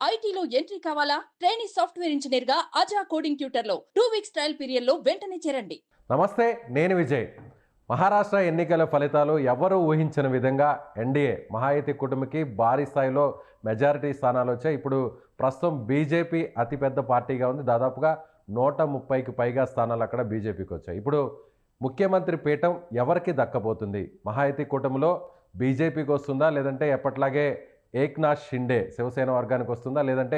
ఐటీలో ఎంట్రీ కావాలా? Training software engineer గా అజా కోడింగ్ ట్యూటర్ లో 2 వీక్స్ ట్రయల్ పీరియడ్ లో వెంటనే చేరండి. నమస్తే, నేను విజయ్. మహారాష్ట్ర ఎన్నికల ఫలితాలు ఎవరు ఊహించిన విధంగా ఎన్డీఏ మహాయుతి కూటమికి భారీ స్థాయిలో మెజారిటీ స్థానాలు వచ్చాయి. ఇప్పుడు ప్రస్తుతం బీజేపీ అతిపెద్ద పార్టీగా ఉంది. దాదాపుగా 130కి పైగా స్థానాలు అక్కడ బీజేపీకి వచ్చాయి. ఇప్పుడు ముఖ్యమంత్రి పీఠం ఎవరికి దక్కబోతుంది? మహాయుతి కూటమిలో బీజేపీకి వస్తుందా, లేదంటే ఎప్పట్లాగే ఏక్నాథ్ షిండే శివసేన వర్గానికి వస్తుందా, లేదంటే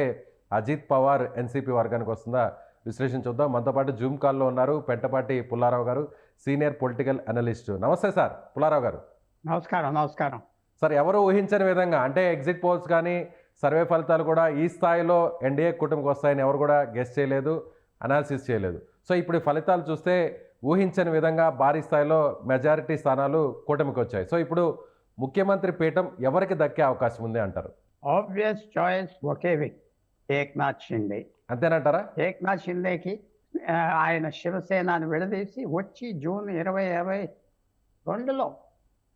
అజిత్ పవార్ ఎన్సీపీ వర్గానికి వస్తుందా? విశ్లేషణ చూద్దాం. మనతో పాటు జూమ్ కాల్లో ఉన్నారు పెంటపాటి పుల్లారావు గారు, సీనియర్ పొలిటికల్ అనలిస్ట్. నమస్తే సార్ పుల్లారావు గారు. నమస్కారం. నమస్కారం. సార్, ఎవరు ఊహించని విధంగా అంటే ఎగ్జిట్ పోల్స్ కానీ సర్వే ఫలితాలు కూడా ఈ స్థాయిలో ఎన్డీఏ కూటమికి వస్తాయని ఎవరు కూడా గెస్ చేయలేదు, అనాలిసిస్ చేయలేదు. సో ఇప్పుడు ఈ ఫలితాలు చూస్తే ఊహించని విధంగా భారీ స్థాయిలో మెజారిటీ స్థానాలు కూటమికి వచ్చాయి. సో ఇప్పుడు ముఖ్యమంత్రి పీఠం ఎవరికి దక్కే అవకాశం ఉంది అంటారు? ఆబ్వియస్ చాయిస్ ఒకే వ్యక్తి, ఏక్నాథ్ షిండే. అంతేనంటారా? ఏక్నాథ్ షిండేకి ఆయన శివసేనని విడదీసి వచ్చి జూన్ 2022లో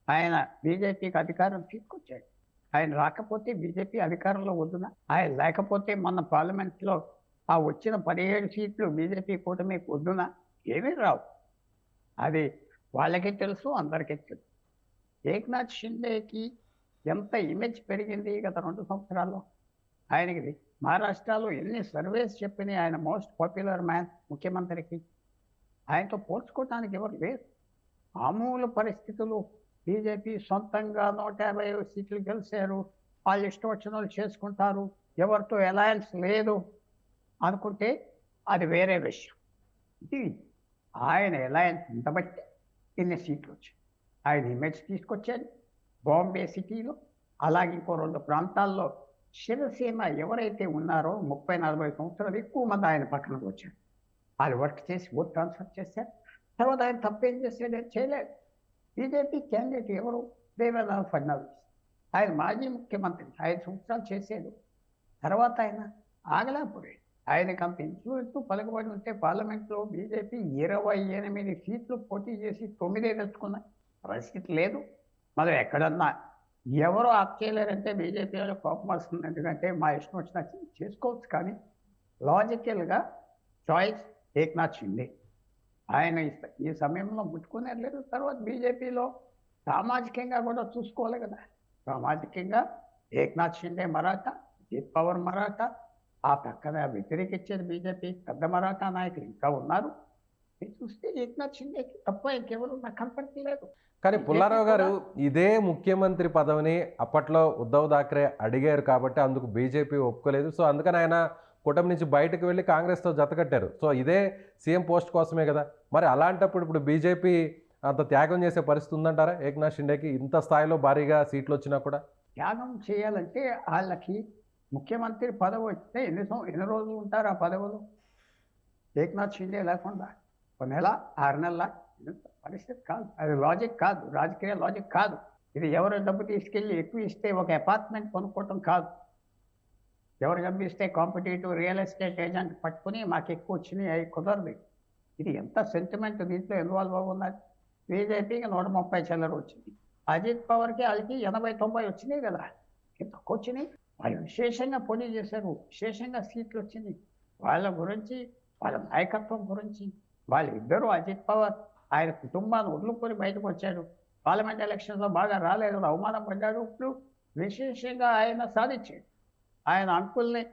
ఆయన బీజేపీకి అధికారం తీసుకొచ్చాడు. ఆయన రాకపోతే బీజేపీ అధికారంలో వద్దున, ఆయన లేకపోతే మన పార్లమెంట్లో ఆ వచ్చిన 17 సీట్లు బీజేపీ కూటమికి వద్దున ఏమీ రావు. అది వాళ్ళకి తెలుసు, అందరికీ తెలుసు. ఏక్నాథ్ షిండేకి ఎంత ఇమేజ్ పెరిగింది గత 2 సంవత్సరాల్లో. ఆయనకి మహారాష్ట్రలో ఎన్ని సర్వేస్ చెప్పినాయి, ఆయన మోస్ట్ పాపులర్ మ్యాన్ ముఖ్యమంత్రికి. ఆయనతో పోల్చుకోవడానికి ఎవరు లేరు. మామూలు పరిస్థితులు బీజేపీ సొంతంగా 150 సీట్లు గెలిచారు, వాళ్ళు ఇష్టం వచ్చిన వాళ్ళు చేసుకుంటారు, ఎవరితో అలయన్స్ లేదు అనుకుంటే అది వేరే విషయం. ఇది ఆయన అలయన్స్ ఉండబట్టి ఇన్ని సీట్లు వచ్చాయి. ఆయన ఇమేజ్ తీసుకొచ్చాడు బాంబే సిటీలో, అలాగే ఇంకో 2 ప్రాంతాల్లో. శివసేన ఎవరైతే ఉన్నారో 30-40 సంవత్సరాలు ఎక్కువ మంది ఆయన పక్కనకు వచ్చారు. వాళ్ళు వర్క్ చేసి ఓట్ ట్రాన్స్ఫర్ చేశారు. తర్వాత ఆయన తప్పేం చేశాడు? చేయలేదు. బీజేపీ క్యాండిడేట్ ఎవరు? దేవేంద్ర ఫడ్నవీస్. ఆయన మాజీ ముఖ్యమంత్రి, 5 సంవత్సరాలు చేశాడు. తర్వాత ఆయన ఆగలేకపోయాడు. ఆయనకు అంత ఇన్ఫ్లుయెన్స్ పలుకుబడి ఉంటే పార్లమెంట్లో బీజేపీ 28 సీట్లు పోటీ చేసి 9 తెచ్చుకున్న పరిస్థితి లేదు. మనం ఎక్కడన్నా ఎవరో ఆప్ చేయలేరంటే బీజేపీ వాళ్ళు కోపం వస్తుంది. ఎందుకంటే మా ఇష్టం వచ్చిన చేసుకోవచ్చు, కానీ లాజికల్గా చాయిస్ ఏక్నాథ్ షిండే. ఆయన ఈ సమయంలో ముట్టుకునే లేదు. తర్వాత బీజేపీలో సామాజికంగా కూడా చూసుకోవాలి కదా. సామాజికంగా ఏక్నాథ్ షిండే మరాఠా, అజిత్ పవార్ మరాఠా, ఆ పక్కన వ్యతిరేకించేది బీజేపీ పెద్ద మరాఠా నాయకులు ఇంకా ఉన్నారు. ఇది చూస్తే ఏక్నాథ్ షిండేకి తప్ప ఇంకెవరు నాకు కనపడలేదు. కానీ పుల్లారావు గారు, ఇదే ముఖ్యమంత్రి పదవిని అప్పట్లో ఉద్ధవ్ థాక్రే అడిగారు కాబట్టి అందుకు బీజేపీ ఒప్పుకోలేదు. సో అందుకని ఆయన కూటమి నుంచి బయటకు వెళ్ళి కాంగ్రెస్తో జతకట్టారు. సో ఇదే సీఎం పోస్ట్ కోసమే కదా. మరి అలాంటప్పుడు ఇప్పుడు బీజేపీ అంత త్యాగం చేసే పరిస్థితి ఉందంటారా ఏక్నాథ్ షిండేకి? ఇంత స్థాయిలో భారీగా సీట్లు వచ్చినా కూడా త్యాగం చేయాలంటే వాళ్ళకి ముఖ్యమంత్రి పదవి వస్తే ఎన్ని రోజులు ఉంటారు ఆ పదవులు? ఏక్నాథ్ షిండే లేకుండా 1 నెల 6 నెలల పరిస్థితి కాదు. అది లాజిక్ కాదు, రాజకీయ లాజిక్ కాదు. ఇది ఎవరు డబ్బు తీసుకెళ్ళి ఎక్కువ ఇస్తే ఒక అపార్ట్మెంట్ కొనుక్కోవటం కాదు. ఎవరు డబ్బు ఇస్తే కాంపిటేటివ్ రియల్ ఎస్టేట్ ఏజెంట్ పట్టుకుని మాకు ఎక్కువ వచ్చినాయి, అవి కుదరదు. ఇది ఎంత సెంటిమెంట్ దీంట్లో ఇన్వాల్వ్ అవున్నది. బీజేపీకి 130 చిల్లర వచ్చింది. అజిత్ పవార్కి వాళ్ళకి 80-90 వచ్చినాయి కదా. తక్కువ వచ్చినాయి. వాళ్ళు విశేషంగా పోటీ చేశారు, విశేషంగా సీట్లు వచ్చినాయి. వాళ్ళ గురించి, వాళ్ళ నాయకత్వం గురించి, వాళ్ళిద్దరూ అజిత్ పవార్ ఆయన కుటుంబాన్ని వదులుకొని బయటకు వచ్చాడు. పార్లమెంట్ ఎలక్షన్స్లో బాగా రాలేదు, అవమానం పడ్డాడు. ఇప్పుడు విశేషంగా ఆయన సాధించాడు. ఆయన అంకుల్ని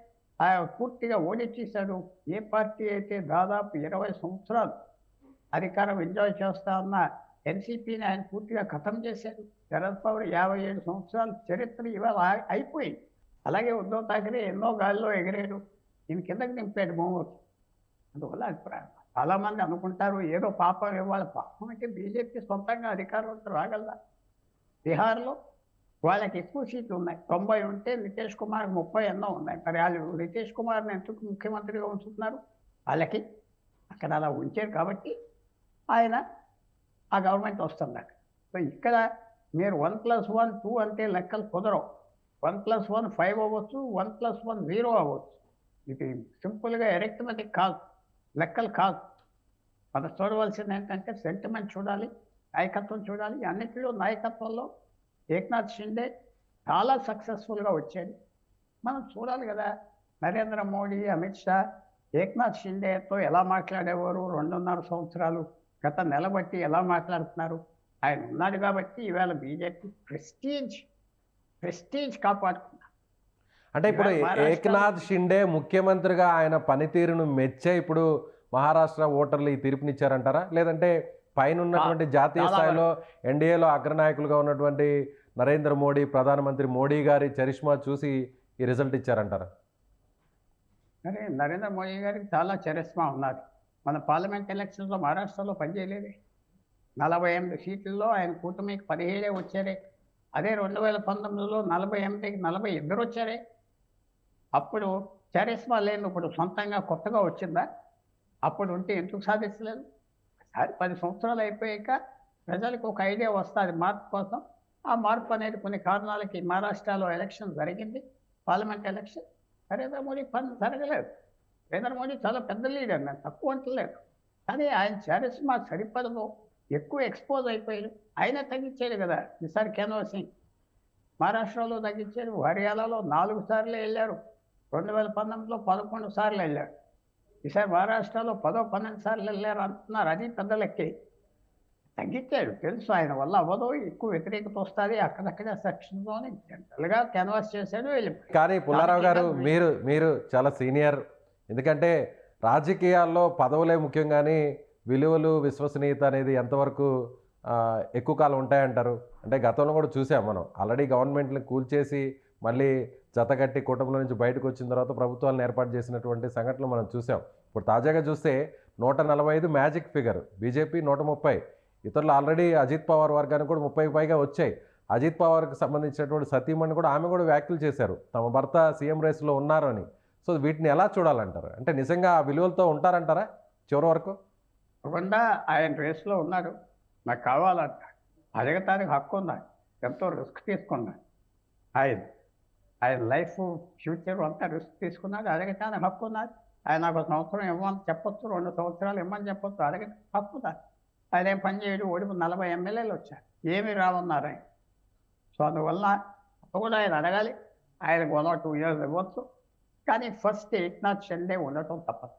ఆయన పూర్తిగా ఓడించేశాడు. ఏ పార్టీ అయితే దాదాపు 20 సంవత్సరాలు అధికారం ఎంజాయ్ చేస్తా ఉన్న ఎన్సీపీని ఆయన పూర్తిగా ఖతం చేశాడు. శరద్ పవార్ 57 సంవత్సరాల చరిత్ర ఇవాళ అయిపోయింది. అలాగే ఉద్ధవ్ థాక్రే ఎన్నో గాల్లో ఎగిరాడు, ఈయన కిందకి నింపాడు మోమోకి. అందువల్ల అభిప్రాయం చాలామంది అనుకుంటారు ఏదో పాపం ఇవ్వాలి. పాపం అంటే బీజేపీ సొంతంగా అధికారంలో రాగలదా? బీహార్లో వాళ్ళకి ఎక్కువ సీట్లు ఉన్నాయి, 90 ఉంటే నితీష్ కుమార్కి 30 ఎన్నో ఉన్నాయి. మరి వాళ్ళు నితీష్ కుమార్ని ఎందుకు ముఖ్యమంత్రిగా ఉంచుతున్నారు? వాళ్ళకి అక్కడ అలా ఉంచారు కాబట్టి ఆయన ఆ గవర్నమెంట్ వస్తుంది అక్కడ. సో ఇక్కడ మీరు 1+1 2 అంటే లెక్కలు కుదరవు. 1+1 5 అవ్వచ్చు, 1+1 0 అవ్వచ్చు. ఇది సింపుల్గా అరిథమెటిక్ కాదు, లెక్కలు కాదు. మనం చూడవలసింది ఏంటంటే సెంటిమెంట్ చూడాలి, నాయకత్వం చూడాలి. అన్నిటిలో నాయకత్వంలో ఏక్నాథ్ షిండే చాలా సక్సెస్ఫుల్గా వచ్చాడు. మనం చూడాలి కదా. నరేంద్ర మోడీ, అమిత్ షా, ఏక్నాథ్ షిండేతో ఎలా మాట్లాడేవారు 2.5 సంవత్సరాలు, గత నెల బట్టి ఎలా మాట్లాడుతున్నారు. ఆయన ఉన్నాడు కాబట్టి ఇవాళ బీజేపీ ప్రెస్టీజ్ కాపాడుకున్నారు. అంటే ఇప్పుడు ఇవాళ మహారాష్ట్రలో ఏక్నాథ్ షిండే ముఖ్యమంత్రిగా ఆయన పనితీరును మెచ్చే ఇప్పుడు మహారాష్ట్ర ఓటర్లు ఈ తీర్పునిచ్చారంటారా? లేదంటే పైన ఉన్నటువంటి జాతీయ చాలా స్థాయిలో ఎన్డీఏలో అగ్రనాయకులుగా ఉన్నటువంటి నరేంద్ర మోడీ, ప్రధానమంత్రి మోడీ గారి చరిష్మా చూసి ఈ రిజల్ట్ ఇచ్చారంటారా? అరే నరేంద్ర మోడీ గారికి చాలా చరిష్మా ఉన్నది. మన పార్లమెంట్ ఎలక్షన్స్లో మహారాష్ట్రలో పనిచేయలేదే. 48 సీట్లలో ఆయన కూటమికి 17 వచ్చారే. అదే 2019లో 48కి 42 వచ్చారే. అప్పుడు చరిష్మా లేని ఇప్పుడు సొంతంగా కొత్తగా వచ్చిందా? అప్పుడు ఉంటే ఎందుకు సాధించలేదు? ఒకసారి 10 సంవత్సరాలు అయిపోయాక ప్రజలకు ఒక ఐడియా వస్తుంది మార్పు కోసం. ఆ మార్పు అనేది కొన్ని కారణాలకి మహారాష్ట్రలో ఎలక్షన్ జరిగింది, పార్లమెంట్ ఎలక్షన్. నరేంద్ర మోడీ పని జరగలేదు. నరేంద్ర మోడీ చాలా పెద్ద లీడర్, నేను తక్కువ అంటలేదు. కానీ ఆయన చరిష్మా సరిపడదు, ఎక్కువ ఎక్స్పోజ్ అయిపోయాడు. ఆయన తగ్గించాడు కదా ఈసారి క్యాన్వాసింగ్. మహారాష్ట్రలో తగ్గించారు, హర్యానాలో 4 సార్లు వెళ్ళారు, 2019లో 11 సార్లు వెళ్ళారు. ఈసారి మహారాష్ట్రలో 10-12 సార్లు వెళ్ళారు అంటున్నారు. అది పెద్ద లెక్కే. తగ్గించాడు, తెలుసు ఆయన వల్ల అవ్వదు, ఎక్కువ వ్యతిరేకత వస్తుంది, అక్కడక్కడ సెక్షన్లోనే జనరల్గా క్యాన్వాస్ చేశాడు, వెళ్ళిపోయాడు. కానీ పుల్లారావు గారు మీరు చాలా సీనియర్. ఎందుకంటే రాజకీయాల్లో పదవులే ముఖ్యం, కానీ విలువలు, విశ్వసనీయత అనేది ఎంతవరకు ఎక్కువ కాలం ఉంటాయంటారు? అంటే గతంలో కూడా చూసాం మనం, ఆల్రెడీ గవర్నమెంట్ని కూల్చేసి మళ్ళీ జతగట్టి కుటుంబంలో నుంచి బయటకు వచ్చిన తర్వాత ప్రభుత్వాలను ఏర్పాటు చేసినటువంటి సంఘటనలు మనం చూసాం. ఇప్పుడు తాజాగా చూస్తే 145 మ్యాజిక్ ఫిగర్, బీజేపీ 130, ఇతరులు ఆల్రెడీ అజిత్ పవార్ వర్గానికి కూడా 30కి పైగా వచ్చాయి. అజిత్ పవార్కి సంబంధించినటువంటి సతీమణి కూడా, ఆమె కూడా వ్యాఖ్యలు చేశారు తమ భర్త సీఎం రేసులో ఉన్నారు అని. సో వీటిని ఎలా చూడాలంటారు? అంటే నిజంగా ఆ విలువలతో ఉంటారంటారా చివరి వరకు? తప్పకుండా ఆయన రేస్లో ఉన్నాడు, నాకు కావాలంట, అడగటానికి హక్కు ఉందా, ఎంతో రిస్క్ తీసుకున్నాడు. ఆయన లైఫ్ ఫ్యూచర్ అంతా రిస్క్ తీసుకున్నాడు, అడగటానికి హక్కు ఉన్నది. ఆయన నాకు 1 సంవత్సరం ఇవ్వమని చెప్పొచ్చు, 2 సంవత్సరాలు ఇవ్వమని చెప్పొచ్చు, అడగటానికి హక్కు ఉన్నది. ఆయన ఏం పని చేయడు, ఓడి 40 ఎమ్మెల్యేలు వచ్చారు, ఏమీ రావన్నారు ఆయన. సో అందువల్ల కూడా ఆయన అడగాలి, ఆయనకు 1 or 2 years ఇవ్వచ్చు. కానీ ఫస్ట్ ఏక్నాథ్ షిండే ఉండటం తప్పదు.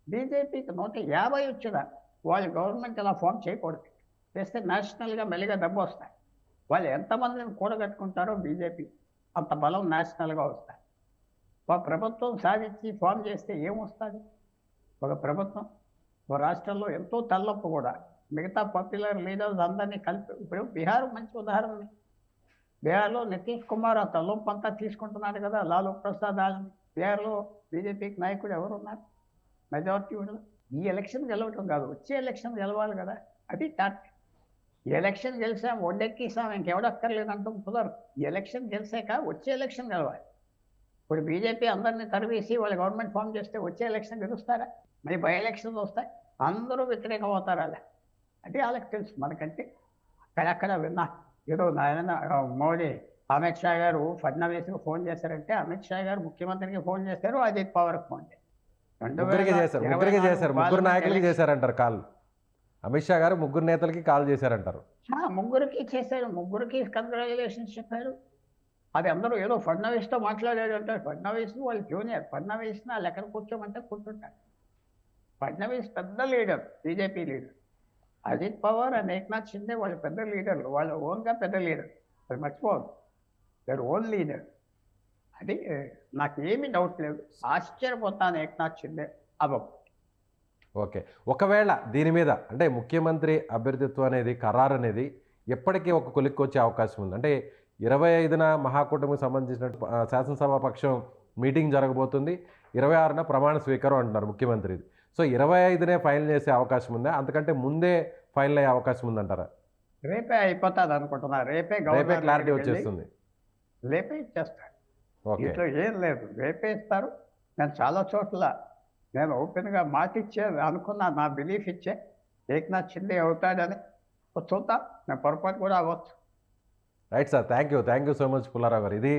బీజేపీకి 150 వచ్చినా వాళ్ళు గవర్నమెంట్ ఇలా ఫామ్ చేయకూడదు. చేస్తే నేషనల్గా మెల్లిగా డబ్బు వస్తాయి. వాళ్ళు ఎంతమందిని కూడగట్టుకుంటారో బీజేపీ అంత బలం నేషనల్గా వస్తాయి. ఒక ప్రభుత్వం సాధించి ఫామ్ చేస్తే ఏమొస్తుంది? ఒక ప్రభుత్వం ఒక రాష్ట్రంలో ఎంతో తలనొప్పి కూడా, మిగతా పాపులర్ లీడర్స్ అందరినీ కలిపి. ఇప్పుడు బీహార్ మంచి ఉదాహరణ. బీహార్లో నితీష్ కుమార్ ఆ తలనొప్పి అంతా తీసుకుంటున్నాడు కదా, లాలూ ప్రసాద్ ఆలని. బీహార్లో బీజేపీకి నాయకుడు ఎవరు ఉన్నారు? మెజారిటీ ఉండదు. ఈ ఎలక్షన్ గెలవటం కాదు, వచ్చే ఎలక్షన్ గెలవాలి కదా, అది టార్గెట్. ఈ ఎలక్షన్ గెలిచాం, ఒడ్డెక్కిసాం, ఇంకెవడక్కర్లేదంటాం కుదరదు. ఈ ఎలక్షన్ గెలిచాక వచ్చే ఎలక్షన్ గెలవాలి. ఇప్పుడు బీజేపీ అందరినీ తరివేసి వాళ్ళు గవర్నమెంట్ ఫామ్ చేస్తే వచ్చే ఎలక్షన్ గెలుస్తారా? మరి బై ఎలక్షన్స్ వస్తాయి, అందరూ వ్యతిరేకం అవుతారు. అలా అంటే వాళ్ళకి తెలుసు. మనకంటే అక్కడక్కడ విన్నా ఏదో నాయన మోడీ, అమిత్ షా గారు ఫడ్నవీస్కి ఫోన్ చేశారంటే, అమిత్ షా గారు ముఖ్యమంత్రికి ఫోన్ చేశారు, అజిత్ పవార్కి ఫోన్ చేశారు. ముగ్గురికి చేశారు, ముగ్గురు నాయకులకి చేశారంటారు కాల్. అమిత్ షా గారు 3 నేతలకి కాల్ చేశారంటారు. ముగ్గురికి చేశారు, ముగ్గురికి కంగ్రాచులేషన్స్ చెప్పారు. అది అందరూ ఏదో ఫడ్నవీస్తో మాట్లాడారు అంటారు. ఫడ్నవీస్ వాళ్ళు జూనియర్, ఫడ్నవీస్ని వాళ్ళు ఎక్కడ కూర్చోమంటే కూర్చుంటారు. ఫడ్నవీస్ పెద్ద leader, BJP leader. Ajit Pawar and Eknath Shinde వాళ్ళు పెద్ద లీడర్లు, వాళ్ళ ఓన్గా పెద్ద లీడర్. అది మర్చిపోవద్దు, దర్ ఓన్ లీడర్. అది నాకు ఏమీ డౌట్ లేదు. ఆశ్చర్యపోతాను ఏక్నాథ్ షిండే అవ్వకు. ఓకే, ఒకవేళ దీని మీద అంటే ముఖ్యమంత్రి అభ్యర్థిత్వం అనేది ఖరారు అనేది ఎప్పటికీ ఒక కొలిక్కి వచ్చే అవకాశం ఉంది. అంటే 25న మహాకూటమికి సంబంధించిన శాసనసభా పక్షం మీటింగ్ జరగబోతుంది, 26న ప్రమాణ స్వీకారం అంటున్నారు ముఖ్యమంత్రిది. సో 25నే ఫైనల్ చేసే అవకాశం ఉందా? అంతకంటే ముందే ఫైనల్ అయ్యే అవకాశం ఉందంటారా? రేపే అయిపోతుంది అనుకుంటున్నా. రేపే క్లారిటీ వచ్చేస్తుంది, రేపే ఇచ్చేస్తారు. ఇంట్లో ఏం లేదు, రేపే ఇస్తారు. నేను చాలా చోట్ల నేను ఓపెన్గా మాట ఇచ్చే అనుకున్నా, నా బిలీఫ్ ఇచ్చే ఏక్నాథ్ షిండే అవుతాడని. చూద్దాం, నేను పొరపాటు కూడా అవ్వచ్చు. Right sir, thank you so much Pullarao గారు. ఇది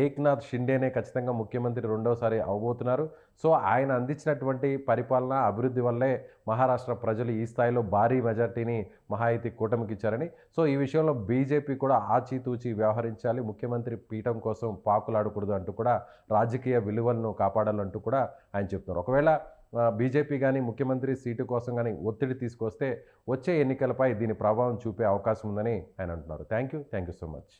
ఏక్నాథ్ షిండేనే ఖచ్చితంగా ముఖ్యమంత్రి రెండోసారి అవ్వబోతున్నారు. సో ఆయన అందించినటువంటి పరిపాలన, అభివృద్ధి వల్లే మహారాష్ట్ర ప్రజలు ఈ స్థాయిలో భారీ మెజార్టీని మహాయుతి కూటమికి ఇచ్చారని, సో ఈ విషయంలో బీజేపీ కూడా ఆచితూచి వ్యవహరించాలి, ముఖ్యమంత్రి పీఠం కోసం పాకులాడకూడదు అంటూ కూడా రాజకీయ విలువలను కాపాడాలంటూ కూడా ఆయన చెప్తున్నారు. ఒకవేళ బీజేపీ కానీ ముఖ్యమంత్రి సీటు కోసం కానీ ఒత్తిడి తీసుకొస్తే వచ్చే ఎన్నికలపై దీని ప్రభావం చూపే అవకాశం ఉందని ఆయన అంటున్నారు. Thank you so much.